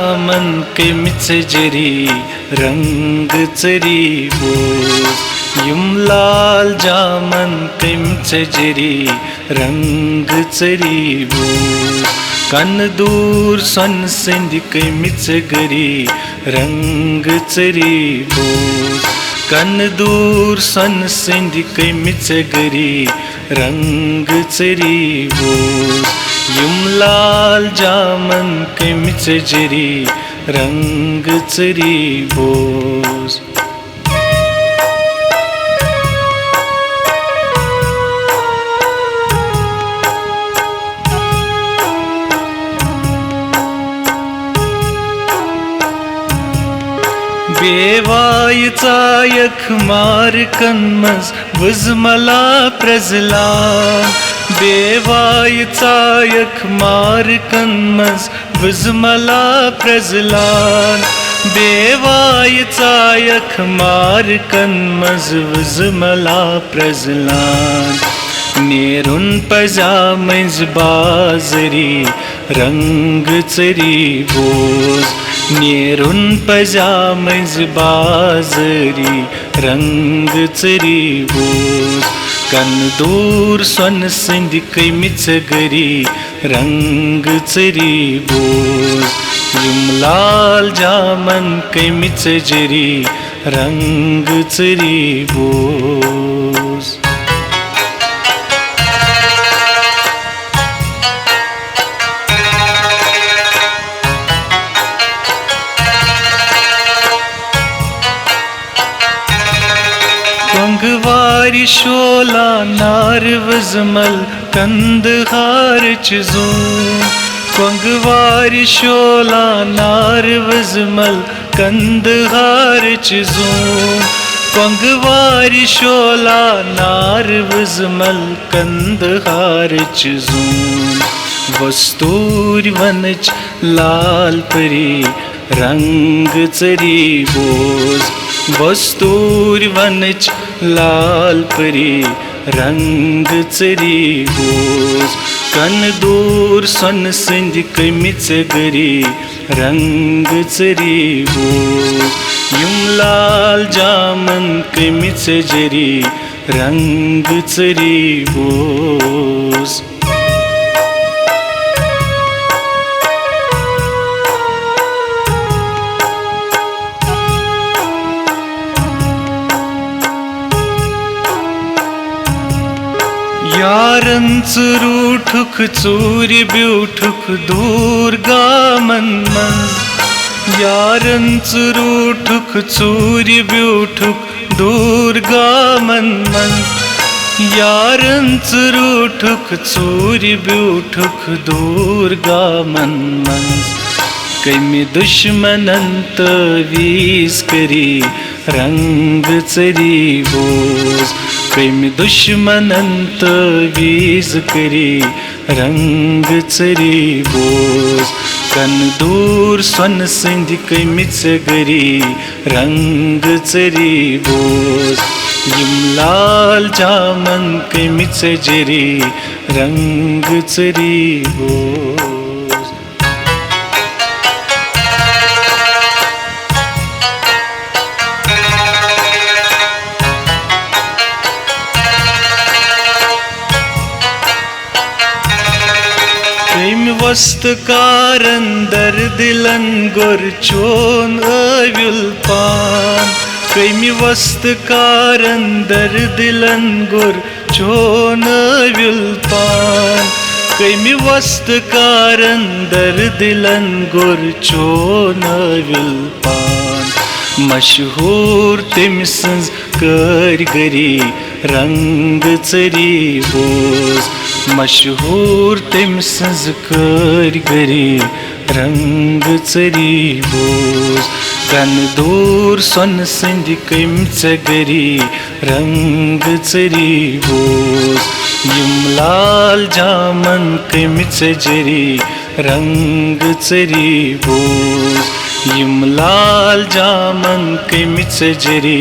जामन कमिच जरी रंग चरी बोज युम लाल जामन कमिच जरी रंग चरी बोज कन दूर सन सिंध कमिच गरी रंग चरी बोज कन दूर सन सिंध कमिच गरी रंग चरी बोज युम लाल जामन कमिच जरी रंग चरी बोज बेवायचा यख मार्कन मज वज मला प्रजलान बेवायचा यख मार्कन मज वज मला प्रजलान बेवायचा यख मार्कन मज वज मला प्रजलान नेरुन पजा मज बाजरी रंग चरी बोज नेरुन पजा मज बाजरी रंग चरी बोज कन दूर सन सिंध कमिच गरी रंग चरी बोज युम लाल जामन कमिच जरी रंग चरी बोज कंगवारी शोला नार वजमल कंदहार चूं कंगवारी शोला नार वजमल कंदहार चूं कंगवारी शोला नार वजमल कंदहार चूं वस्तूर वनच लाल परी रंग चरी बोज वस्तूर वनच लाल परी रंग चरी बोज कन दूर सन सिंध कमिच गरी रंग चरी बोज युम लाल जामन कमिच जरी रंग चरी बोज यारन रूठुक चूर ब्यूठुक दूर गामन मज यारन रूठुक चूर ब्यूठुक दूर गामन मज यारन रूठुक चूर ब्यूठुक दूर गामन मज कमि दुश्मनन तवीज करी रंग चरी बोज कमि दुश्मनन तवीज करी रंग चरी बोज कन दूर सन सिंध कमिच गरी रंग चरी बोज युम लाल जामन कमिच जरी रंग चरी बोज वस्त कारन दर दिलन गुर चोन अव्युल पान कमी वस्त कारन दर दिलन गुर चोन अव्युल पान कमी वस्त कारन दर दिलन गुर चोन अव्युल पान मशहूर तम सज कारीगरी रंग चरी बोज मशहूर तम सज कारीगरी रंग चरी बोज कन दूर सन सिंध कमिच गरी रंग चरी बोज युम लाल जामन कमिच जरी रंग चरी बोज युम लाल जामन कमिच जरी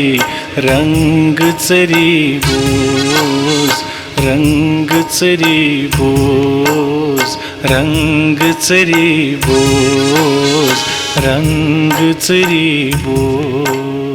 रंग चरी बोज रंग चरी बोज रंग चरी बोज रंग चरी बोल